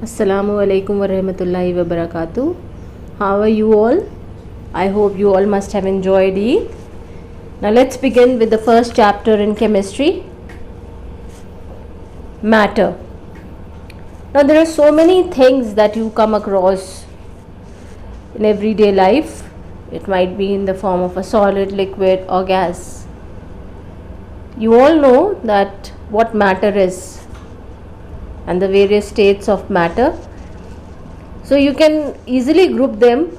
Assalamu alaikum wa rahmatullahi wa barakatuh. How are you all? I hope you all must have enjoyed Eid. Now let's begin with the first chapter in chemistry, matter. Now there are so many things that you come across in everyday life. It might be in the form of a solid, liquid or gas. You all know that what matter is and the various states of matter. So you can easily group them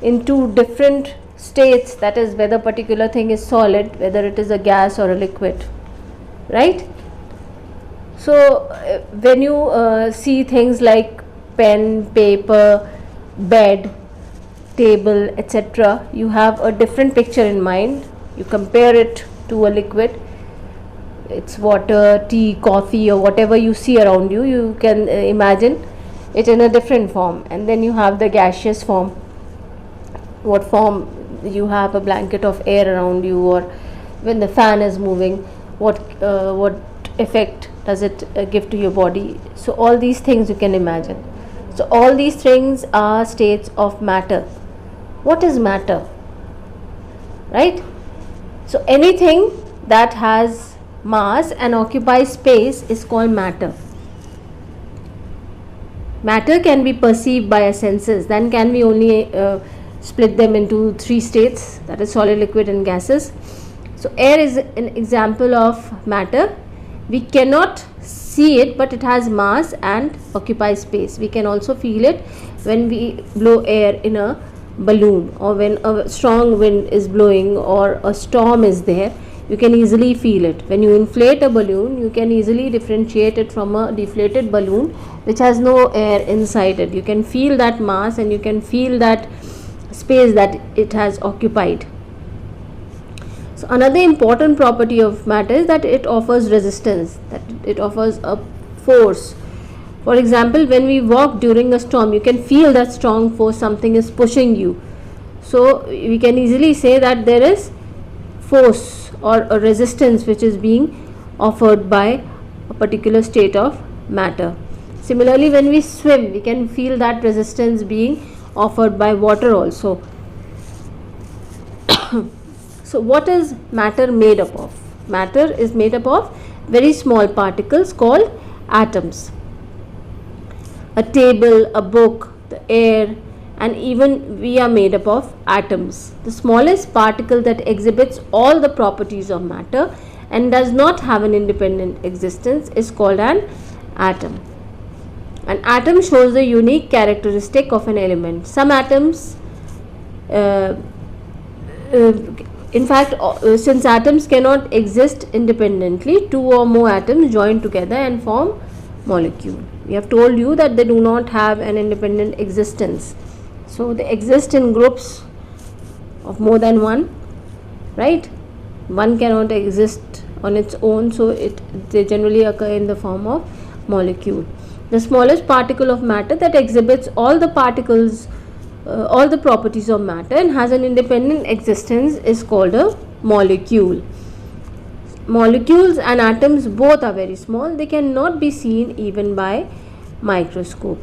into different states, that is whether particular thing is solid, whether it is a gas or a liquid, right? So when you see things like pen, paper, bed, table, etc., you have a different picture in mind. You compare it to a liquid, it's water, tea, coffee or whatever you see around you, you can imagine it in a different form. And then you have the gaseous form, what form you have a blanket of air around you, or when the fan is moving, what effect does it give to your body. So all these things you can imagine. So all these things are states of matter. What is matter, right? So anything that has mass and occupies space is called matter. Matter can be perceived by our senses. Then can we only split them into three states, that is solid, liquid and gases. So air is an example of matter. We cannot see it, but it has mass and occupies space. We can also feel it when we blow air in a balloon, or when a strong wind is blowing or a storm is there. You can easily feel it. When you inflate a balloon, you can easily differentiate it from a deflated balloon which has no air inside it. You can feel that mass and you can feel that space that it has occupied. So another important property of matter is that it offers resistance, that it offers a force. For example, when we walk during a storm, you can feel that strong force, something is pushing you. So we can easily say that there is force or a resistance which is being offered by a particular state of matter. Similarly, when we swim, we can feel that resistance being offered by water also. So what is matter made up of? Matter is made up of very small particles called atoms. A table, a book, the air, and even we are made up of atoms. The smallest particle that exhibits all the properties of matter and does not have an independent existence is called an atom. An atom shows the unique characteristic of an element. Some atoms, in fact, since atoms cannot exist independently, two or more atoms join together and form molecule. We have told you that they do not have an independent existence. So they exist in groups of more than one, right? One cannot exist on its own, so they generally occur in the form of molecule. The smallest particle of matter that exhibits all the particles, all the properties of matter and has an independent existence is called a molecule. Molecules and atoms both are very small. They cannot be seen even by microscope.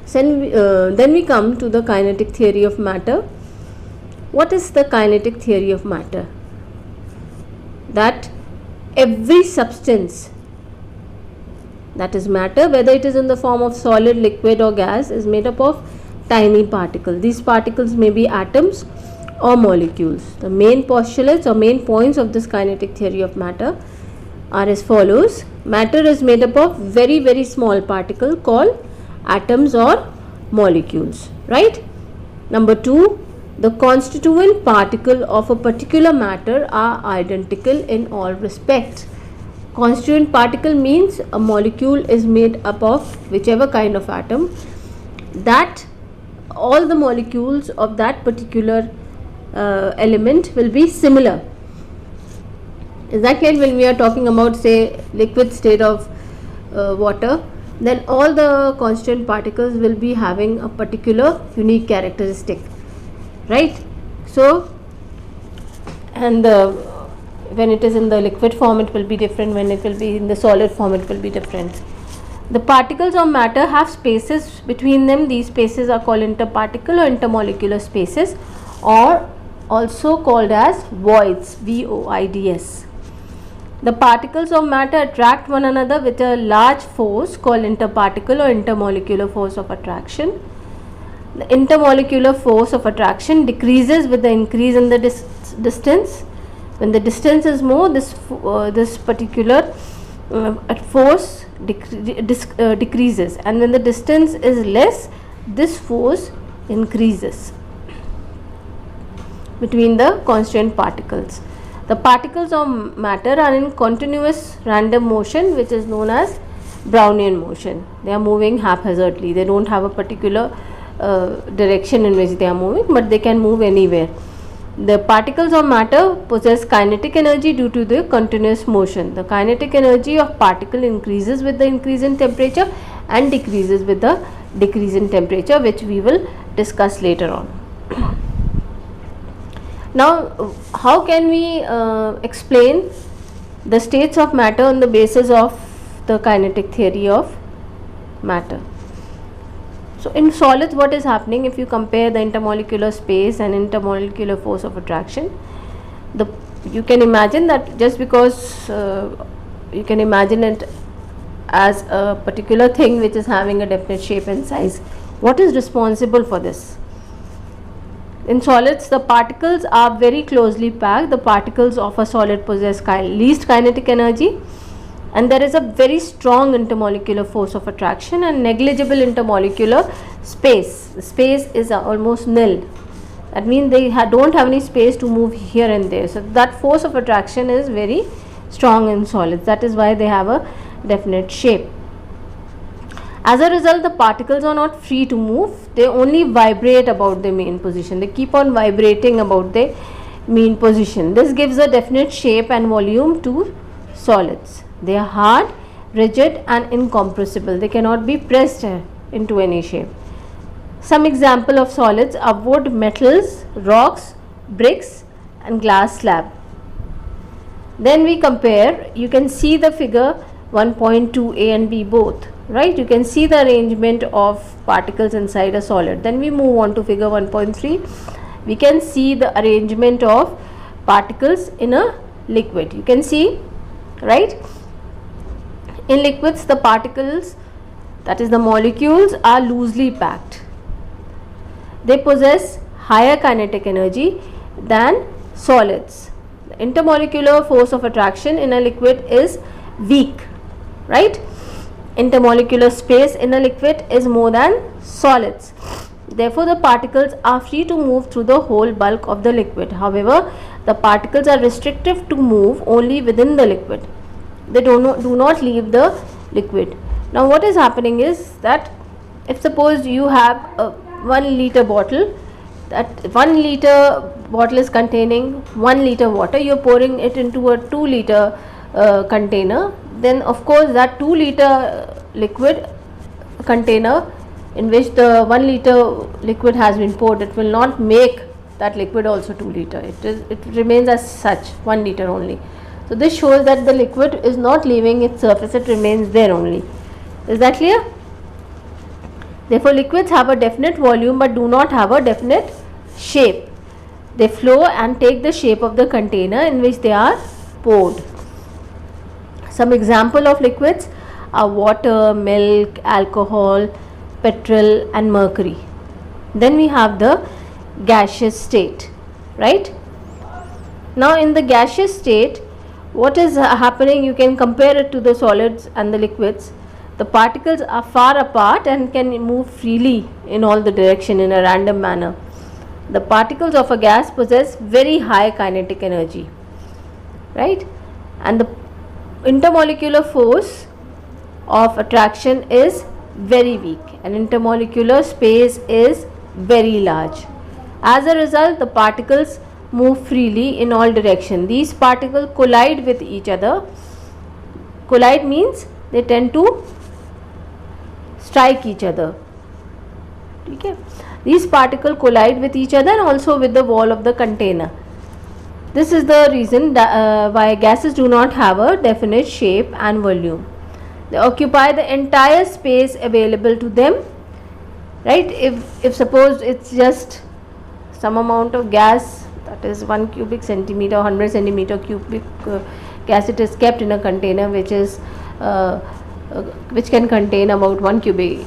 Then we come to the kinetic theory of matter. What is the kinetic theory of matter? That every substance that is matter, whether it is in the form of solid, liquid or gas, is made up of tiny particles. These particles may be atoms or molecules. The main postulates or main points of this kinetic theory of matter are as follows. Matter is made up of very, very small particles called atoms or molecules, right? Number 2, the constituent particle of a particular matter are identical in all respects. Constituent particle means a molecule is made up of whichever kind of atom, that all the molecules of that particular element will be similar. Is that clear? When we are talking about, say, liquid state of water, then all the constituent particles will be having a particular unique characteristic, right? So, and when it is in the liquid form it will be different, when it will be in the solid form it will be different. The particles of matter have spaces between them. These spaces are called interparticle or intermolecular spaces, or also called as voids, voids. The particles of matter attract one another with a large force called interparticle or intermolecular force of attraction. The intermolecular force of attraction decreases with the increase in the distance. When the distance is more, this particular force decreases, and when the distance is less, this force increases between the constant particles. The particles of matter are in continuous random motion, which is known as Brownian motion. They are moving haphazardly. They don't have a particular direction in which they are moving, but they can move anywhere. The particles of matter possess kinetic energy due to the continuous motion. The kinetic energy of particle increases with the increase in temperature and decreases with the decrease in temperature, which we will discuss later on. Now, how can we explain the states of matter on the basis of the kinetic theory of matter? So, in solids, what is happening if you compare the intermolecular space and intermolecular force of attraction? You can imagine that just because you can imagine it as a particular thing which is having a definite shape and size. What is responsible for this? In solids, the particles are very closely packed. The particles of a solid possess least kinetic energy, and there is a very strong intermolecular force of attraction and negligible intermolecular space. The space is almost nil. That means they don't have any space to move here and there. So that force of attraction is very strong in solids. That is why they have a definite shape. As a result, the particles are not free to move. They only vibrate about their main position. They keep on vibrating about their mean position. This gives a definite shape and volume to solids. They are hard, rigid and incompressible. They cannot be pressed into any shape. Some example of solids are wood, metals, rocks, bricks and glass slab. Then we compare. You can see the figure 1.2a and b both, right? You can see the arrangement of particles inside a solid. Then we move on to figure 1.3. We can see the arrangement of particles in a liquid. You can see, right? In liquids, the particles, that is the molecules, are loosely packed. They possess higher kinetic energy than solids. The intermolecular force of attraction in a liquid is weak, right? Intermolecular space in a liquid is more than solids. Therefore, the particles are free to move through the whole bulk of the liquid. However, the particles are restricted to move only within the liquid. They do not leave the liquid. Now, what is happening is that if suppose you have a 1 liter bottle, that 1 liter bottle is containing 1 liter water, you are pouring it into a 2 liter container, then of course that 2 liter liquid container in which the 1 liter liquid has been poured, it will not make that liquid also 2 liter. It remains as such 1 liter only. So this shows that the liquid is not leaving its surface, it remains there only. Is that clear? Therefore, liquids have a definite volume but do not have a definite shape. They flow and take the shape of the container in which they are poured. Some example of liquids are water, milk, alcohol, petrol and mercury. Then we have the gaseous state, right? Now in the gaseous state, what is happening, you can compare it to the solids and the liquids. The particles are far apart and can move freely in all the direction in a random manner. The particles of a gas possess very high kinetic energy, right? And the intermolecular force of attraction is very weak and intermolecular space is very large. As a result, the particles move freely in all directions. These particles collide with each other. Collide means they tend to strike each other. Okay. These particles collide with each other and also with the wall of the container. This is the reason why gases do not have a definite shape and volume. They occupy the entire space available to them, right? If suppose it's just some amount of gas, that is 1 cubic centimeter, 100 centimeter cubic gas, it is kept in a container which can contain about 1 cubic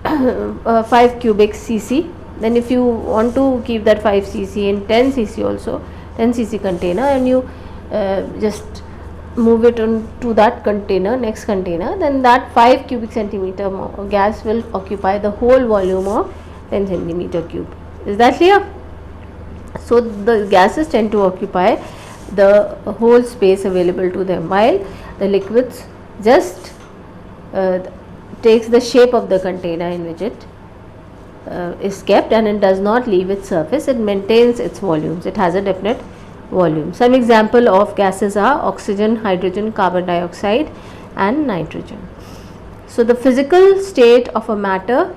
5 cubic cc. Then if you want to keep that 5 cc in 10 cc also, 10 cc container, and you just move it on to that container, next container, then that 5 cubic centimeter gas will occupy the whole volume of 10 centimeter cube. Is that clear? So the gases tend to occupy the whole space available to them, while the liquids just takes the shape of the container in which it is kept, and it does not leave its surface. It maintains its volumes. It has a definite volume. Some example of gases are oxygen, hydrogen, carbon dioxide and nitrogen. So the physical state of a matter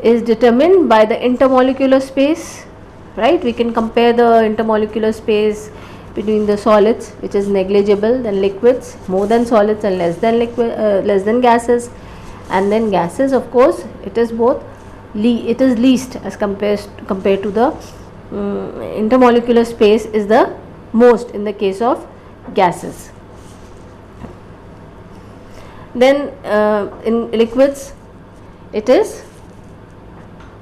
is determined by the intermolecular space, right? We can compare the intermolecular space between the solids, which is negligible, then liquids, more than solids, and less than gases, and then gases, of course, it is both it is least as compared to the intermolecular space is the most in the case of gases. Then in liquids it is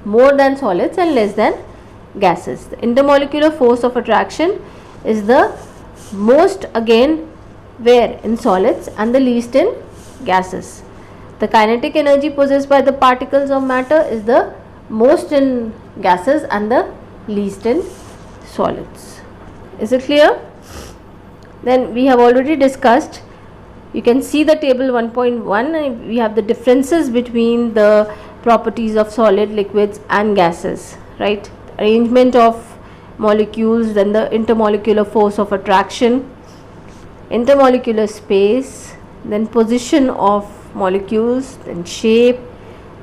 more than solids and less than gases. The intermolecular force of attraction is the most again where in solids and the least in gases. The kinetic energy possessed by the particles of matter is the most in gases and the least in solids. Is it clear? Then we have already discussed, you can see the table 1.1, we have the differences between the properties of solid, liquids and gases, right? Arrangement of molecules, then the intermolecular force of attraction, intermolecular space, then position of molecules, then shape,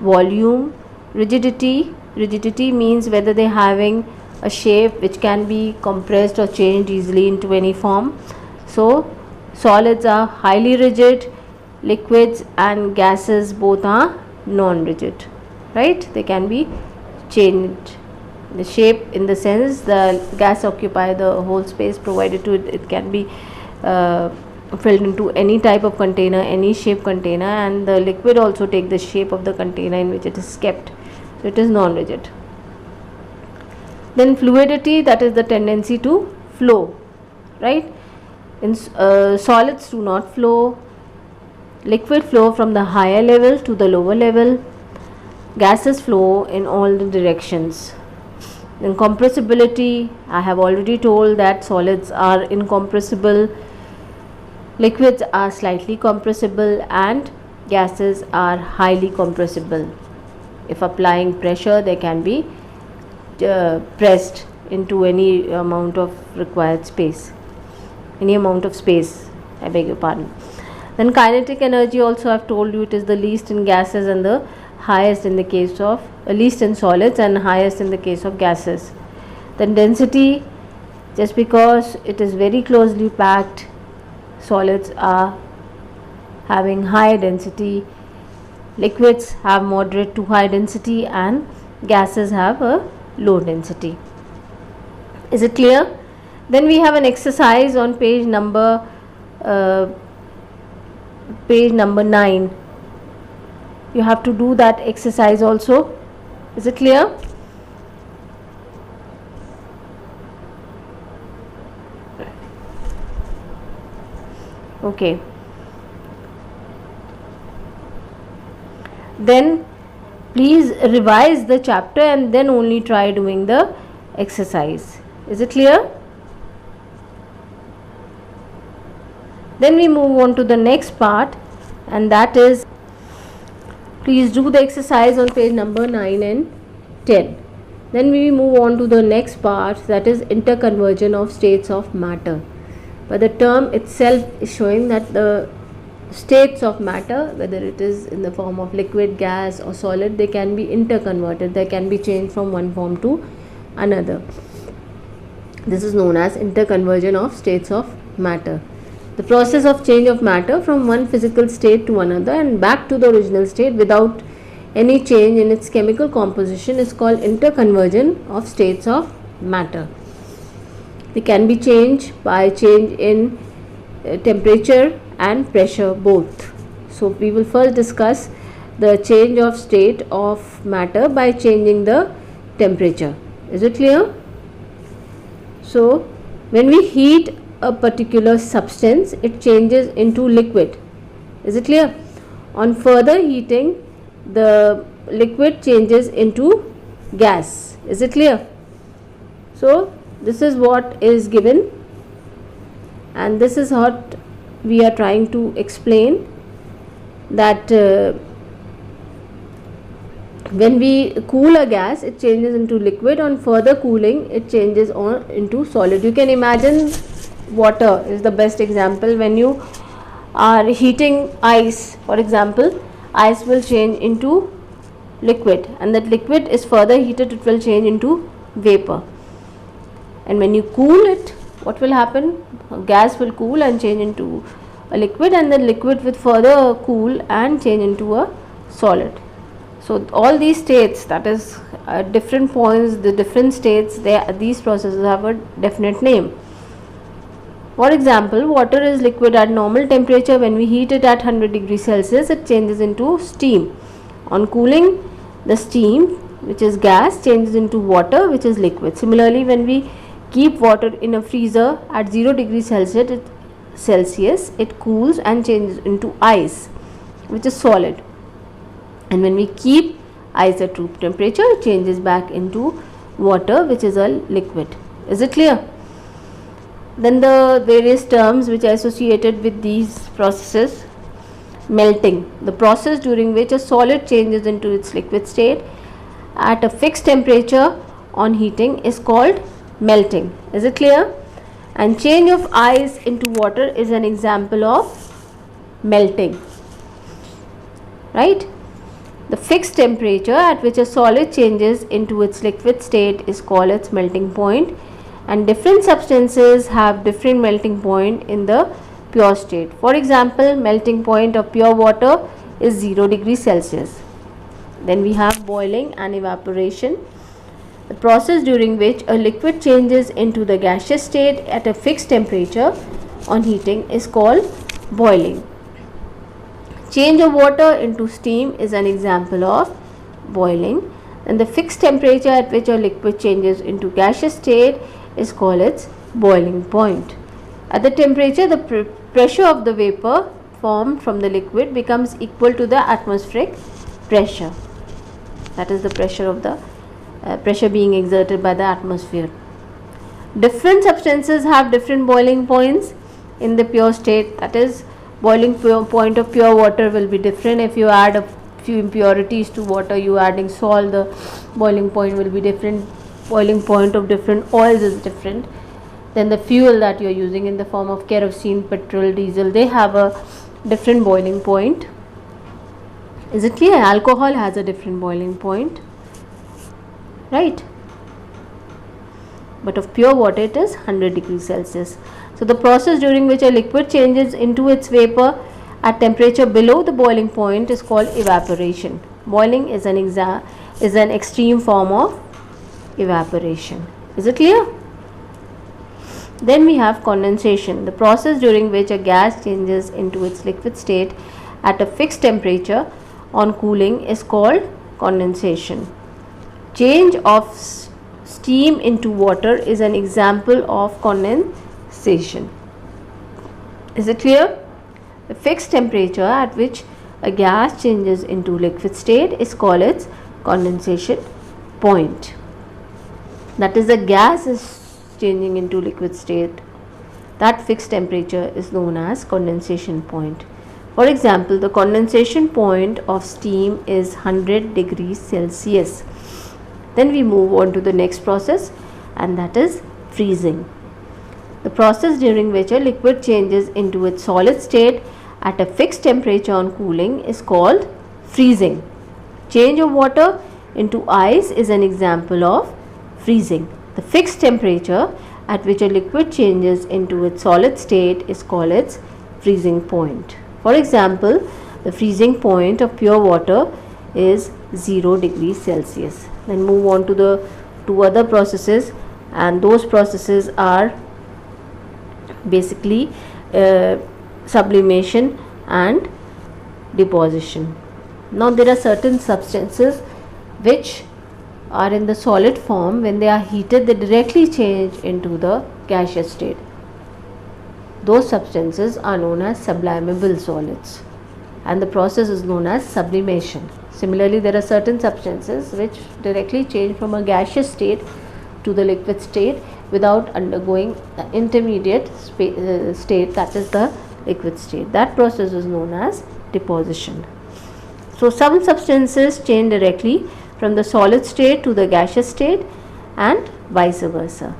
volume, rigidity. Rigidity means whether they are having a shape which can be compressed or changed easily into any form. So solids are highly rigid, liquids and gases both are non-rigid, right? They can be changed. The shape, in the sense the gas occupy the whole space provided to it, it can be filled into any type of container, any shape container, and the liquid also take the shape of the container in which it is kept. So it is non-rigid. Then fluidity, that is the tendency to flow, right? In solids do not flow, liquid flow from the higher level to the lower level, gases flow in all the directions. Then compressibility, I have already told that solids are incompressible, liquids are slightly compressible and gases are highly compressible. If applying pressure, they can be pressed into any amount of required space, any amount of space, I beg your pardon. Then kinetic energy also I have told you, it is the least in gases and the highest in the case of least in solids and highest in the case of gases. Then density, just because it is very closely packed, solids are having high density, liquids have moderate to high density and gases have a low density. Is it clear? Then we have an exercise on page number 9. You have to do that exercise also. Is it clear? Okay. Then please revise the chapter and then only try doing the exercise. Is it clear? Then we move on to the next part, and that is, please do the exercise on page number 9 and 10. Then we move on to the next part, that is interconversion of states of matter. But the term itself is showing that the states of matter, whether it is in the form of liquid, gas or solid, they can be interconverted, they can be changed from one form to another. This is known as interconversion of states of matter. The process of change of matter from one physical state to another and back to the original state without any change in its chemical composition is called interconversion of states of matter. They can be changed by change in temperature and pressure both. So we will first discuss the change of state of matter by changing the temperature. Is it clear? So when we heat a particular substance, it changes into liquid. Is it clear? On further heating, the liquid changes into gas. Is it clear? So this is what is given, and this is what we are trying to explain, that when we cool a gas, it changes into liquid. On further cooling, it changes into solid. You can imagine water is the best example. When you are heating ice, for example, ice will change into liquid, and that liquid is further heated, it will change into vapor. And when you cool it, what will happen? Gas will cool and change into a liquid, and the liquid will further cool and change into a solid. So all these states, that is different points, the different states, these processes have a definite name. For example, water is liquid at normal temperature. When we heat it at 100 degrees Celsius, it changes into steam. On cooling, the steam, which is gas, changes into water, which is liquid. Similarly, when we keep water in a freezer at 0 degrees Celsius, it cools and changes into ice, which is solid. And when we keep ice at room temperature, it changes back into water, which is a liquid. Is it clear? Then the various terms which are associated with these processes. Melting, the process during which a solid changes into its liquid state at a fixed temperature on heating is called melting. Is it clear? And change of ice into water is an example of melting, right? The fixed temperature at which a solid changes into its liquid state is called its melting point, and different substances have different melting point in the pure state. For example, melting point of pure water is 0 degrees Celsius. Then we have boiling and evaporation, the process during which a liquid changes into the gaseous state at a fixed temperature on heating is called boiling. Change of water into steam is an example of boiling, and the fixed temperature at which a liquid changes into gaseous state is called its boiling point. At the temperature, the pressure of the vapor formed from the liquid becomes equal to the atmospheric pressure. That is the pressure of the pressure being exerted by the atmosphere. Different substances have different boiling points in the pure state. That is, boiling point of pure water will be different. If you add a few impurities to water, you adding salt, the boiling point will be different. Boiling point of different oils is different. Then the fuel that you are using in the form of kerosene, petrol, diesel, they have a different boiling point. Is it clear? Alcohol has a different boiling point, right? But of pure water it is 100 degrees Celsius. So the process during which a liquid changes into its vapor at temperature below the boiling point is called evaporation. Boiling is an extreme form of evaporation. Is it clear? Then we have condensation, the process during which a gas changes into its liquid state at a fixed temperature on cooling is called condensation. Change of steam into water is an example of condensation. Is it clear? The fixed temperature at which a gas changes into liquid state is called its condensation point. That is, the gas is changing into liquid state. That fixed temperature is known as condensation point. For example, the condensation point of steam is 100 degrees Celsius. Then we move on to the next process, and that is freezing. The process during which a liquid changes into its solid state at a fixed temperature on cooling is called freezing. Change of water into ice is an example of freezing. The fixed temperature at which a liquid changes into its solid state is called its freezing point. For example, the freezing point of pure water is 0 degrees Celsius. Then move on to the two other processes, and those processes are basically sublimation and deposition. Now there are certain substances which are in the solid form. When they are heated, they directly change into the gaseous state. Those substances are known as sublimable solids, and the process is known as sublimation. Similarly, there are certain substances which directly change from a gaseous state to the liquid state without undergoing the intermediate state, that is the liquid state. That process is known as deposition. So some substances change directly from the solid state to the gaseous state and vice versa.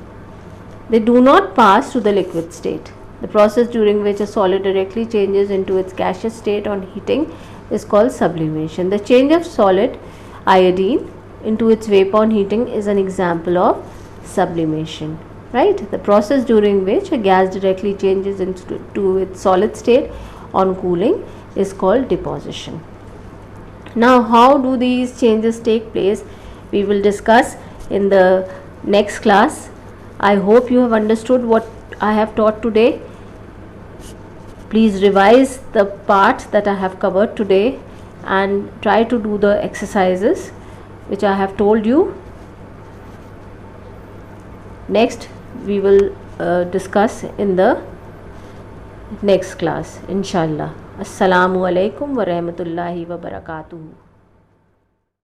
They do not pass to the liquid state. The process during which a solid directly changes into its gaseous state on heating is called sublimation. The change of solid iodine into its vapor on heating is an example of sublimation, right? The process during which a gas directly changes into its solid state on cooling is called deposition. Now, how do these changes take place? We will discuss in the next class. I hope you have understood what I have taught today. Please revise the part that I have covered today and try to do the exercises which I have told you. Next, we will discuss in the next class, inshallah. Assalamu alaikum wa rahmatullahi wa barakatuhu.